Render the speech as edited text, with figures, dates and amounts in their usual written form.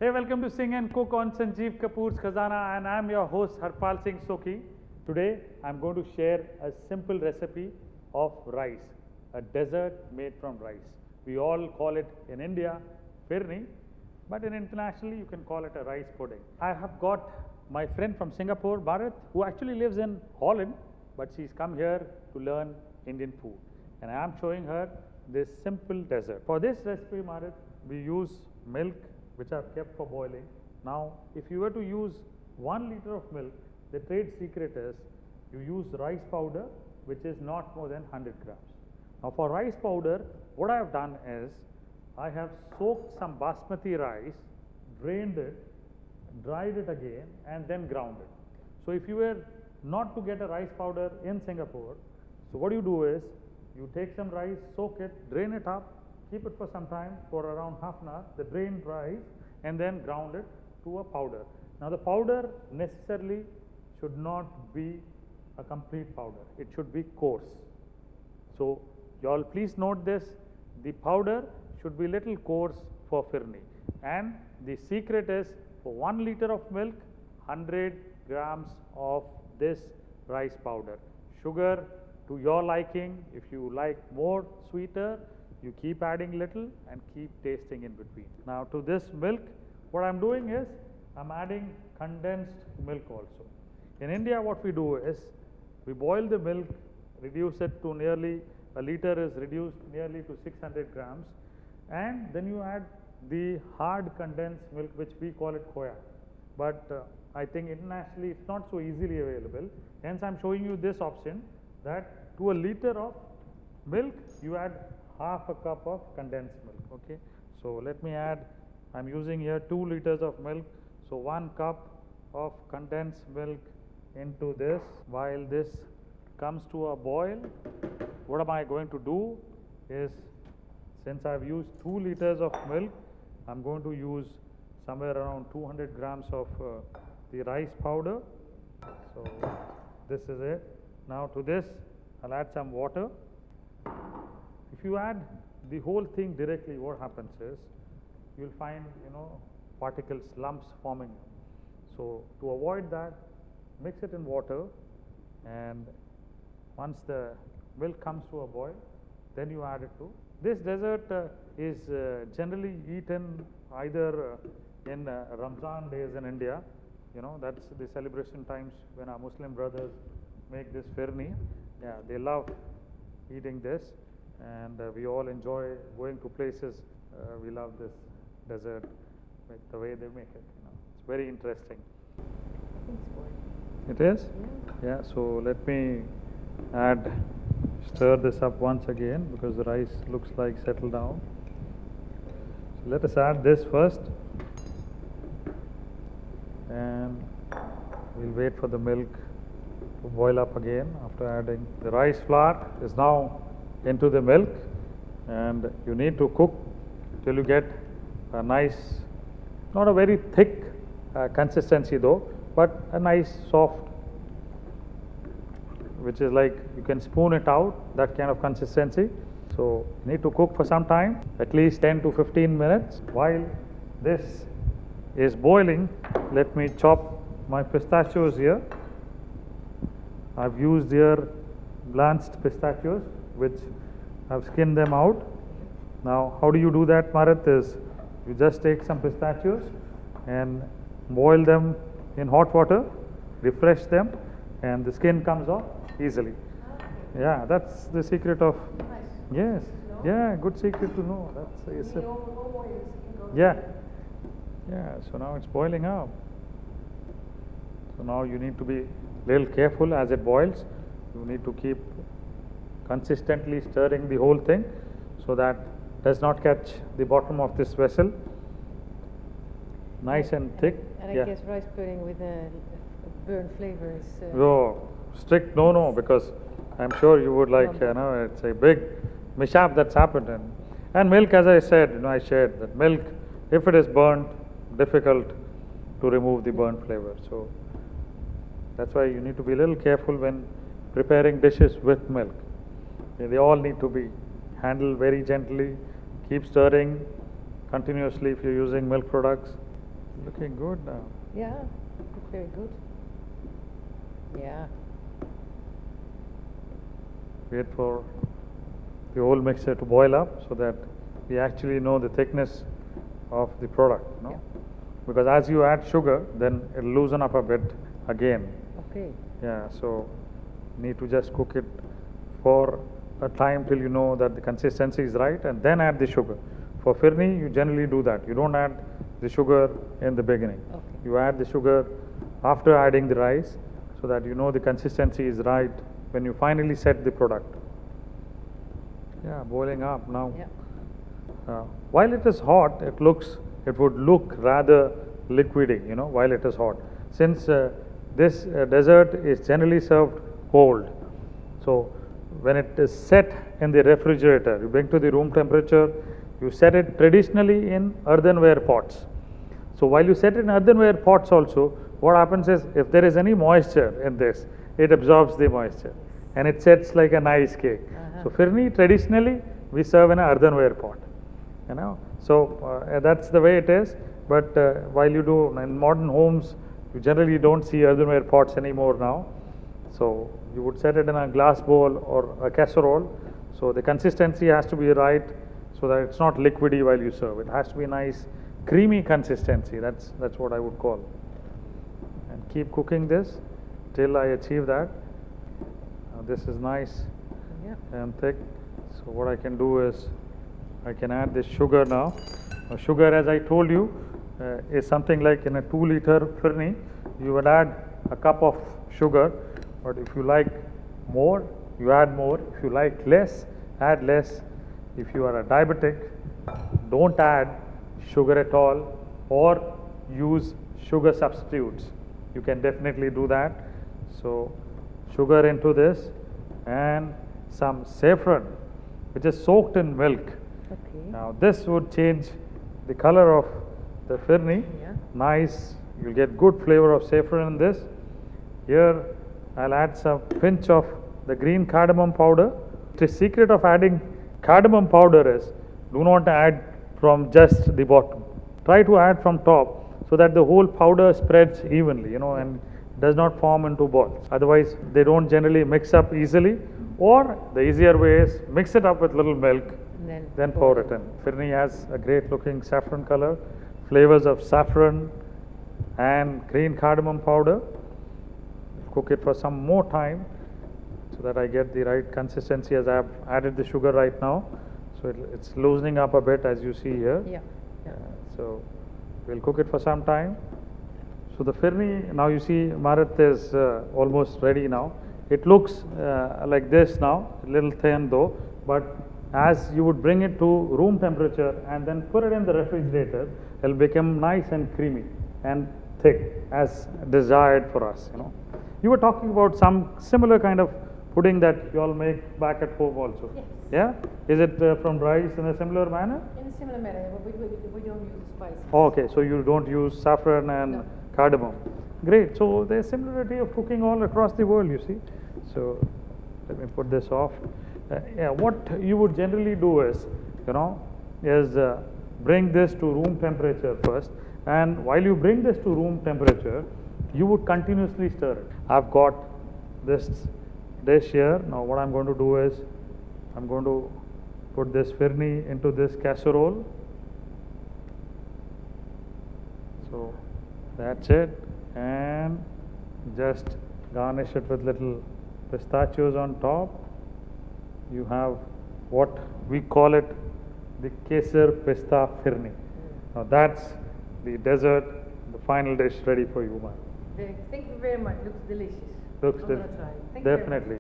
Hey, welcome to Sing and Cook on Sanjeev Kapoor's Khazana, and I'm your host Harpal Singh Sokhi. Today, I'm going to share a simple recipe of rice, a dessert made from rice. We all call it in India Phirni, but internationally you can call it a rice pudding. I have got my friend from Singapore, Bharat, who actually lives in Holland, but she's come here to learn Indian food. And I am showing her this simple dessert. For this recipe, Bharat, we use milk which I've kept for boiling. Now, if you were to use 1 liter of milk, the trade secret is you use rice powder which is not more than 100 grams. Now, for rice powder, what I have done is I have soaked some basmati rice, drained it, dried it again, and then ground it. So, if you were not to get a rice powder in Singapore, so what you do is you take some rice, soak it, drain it up, keep it for some time, for around half an hour, the drained rice, and then ground it to a powder. Now, the powder necessarily should not be a complete powder, it should be coarse. So, you all please note this, the powder should be little coarse for Phirni, and the secret is for 1 liter of milk, 100 grams of this rice powder. Sugar to your liking, if you like more sweeter, you keep adding little and keep tasting in between. Now, to this milk, what I am doing is I am adding condensed milk also. In India, what we do is we boil the milk, reduce it to nearly a liter is reduced nearly to 600 grams, and then you add the hard condensed milk, which we call it khoya. But I think internationally it's not so easily available. Hence, I am showing you this option that to a liter of milk you add half a cup of condensed milk. Okay, so let me add, I'm using here 2 liters of milk, so 1 cup of condensed milk into this. While this comes to a boil, what am I going to do is, since I've used 2 liters of milk, I'm going to use somewhere around 200 grams of the rice powder. So this is it. Now to this I'll add some water. If you add the whole thing directly, what happens is you'll find particles, lumps forming. So to avoid that, mix it in water, and once the milk comes to a boil, then you add it to. This dessert is generally eaten either in Ramzan days in India. That's the celebration times when our Muslim brothers make this Phirni. Yeah, they love eating this, and we all enjoy going to places. We love this dessert, the way they make it. It's very interesting. It is? Yeah, so let me stir this up once again, because the rice looks like settled down. So let us add this first, and we'll wait for the milk to boil up again after adding. The rice flour is now into the milk, and you need to cook till you get a nice, not a very thick consistency though, but a nice soft, which is like you can spoon it out, that kind of consistency. So you need to cook for some time, at least 10 to 15 minutes. While this is boiling, let me chop my pistachios here. I've used here blanched pistachios, which I've skinned them out. Now, how do you do that, Marat? Is you just take some pistachios and boil them in hot water, refresh them, and the skin comes off easily. Yeah, that's the secret of. Yes, yeah, good secret to know. That's yeah. So now it's boiling up. So now you need to be little careful as it boils. You need to keep consistently stirring the whole thing so that does not catch the bottom of this vessel. Nice and thick. And I guess rice pudding with a burnt flavor is. No, strict no, because I'm sure you would like. It's a big mishap that's happened, and milk, as I said, I shared that milk, if it is burnt, difficult to remove the burnt flavor. So that's why you need to be a little careful when preparing dishes with milk. They all need to be handled very gently. Keep stirring continuously if you're using milk products. Looking good now. Yeah, look very good. Yeah. Wait for the whole mixture to boil up so that we actually know the thickness of the product. Yeah. Because as you add sugar, then it'll loosen up a bit again. Okay. Yeah, so need to just cook it for a time till you know that the consistency is right, and then add the sugar. For Phirni, you generally do that. You don't add the sugar in the beginning. Okay. You add the sugar after adding the rice so that you know the consistency is right when you finally set the product. Yeah, boiling up now. Yeah. While it is hot, it would look rather liquidy, while it is hot. Since this dessert is generally served cold, so when it is set in the refrigerator, you bring to the room temperature, you set it traditionally in earthenware pots. So while you set it in earthenware pots also, what happens is if there is any moisture in this, it absorbs the moisture and it sets like a nice cake. So Phirni, traditionally we serve in an earthenware pot. So that's the way it is. But while you do in modern homes, you generally don't see earthenware pots anymore now. So you would set it in a glass bowl or a casserole. So the consistency has to be right so that it's not liquidy while you serve. It has to be nice, creamy consistency. That's what I would call. And keep cooking this till I achieve that. This is nice and thick. So what I can do is I can add this sugar now. Sugar, as I told you, is something like in a 2-liter Phirni, you would add a cup of sugar. But if you like more, you add more. If you like less, add less. If you are a diabetic, don't add sugar at all or use sugar substitutes. You can definitely do that. So sugar into this and some saffron, which is soaked in milk. Okay. Now this would change the color of the Phirni. Yeah. Nice. You'll get good flavor of saffron in this. Here I'll add some pinch of the green cardamom powder. The secret of adding cardamom powder is do not add from just the bottom. Try to add from top so that the whole powder spreads evenly, and does not form into balls. Otherwise, they don't generally mix up easily. Or the easier way is mix it up with little milk, then pour it in. Phirni has a great looking saffron color, flavors of saffron and green cardamom powder. Cook it for some more time so that I get the right consistency as I have added the sugar right now. So it's loosening up a bit as you see here. Yeah. So we'll cook it for some time. So the Phirni, now you see Marat is almost ready now. It looks like this now, a little thin though, but as you would bring it to room temperature and then put it in the refrigerator, it will become nice and creamy and thick as desired for us. You were talking about some similar kind of pudding that you all make back at home also. Yes. Yeah? Is it from rice in a similar manner? In a similar manner, but we don't use spices. Okay, so you don't use saffron and cardamom. Great. So there's similarity of cooking all across the world, you see. So let me put this off. What you would generally do is, bring this to room temperature first. And while you bring this to room temperature, you would continuously stir it. I've got this dish here. Now what I'm going to do is, I'm going to put this Phirni into this casserole. So that's it. And just garnish it with little pistachios on top. You have what we call it the Kesar Pista Phirni. Now that's the dessert, the final dish ready for you, ma'am. Thank you very much. Looks delicious. Looks I'm gonna try it. Thank you very much. definitely.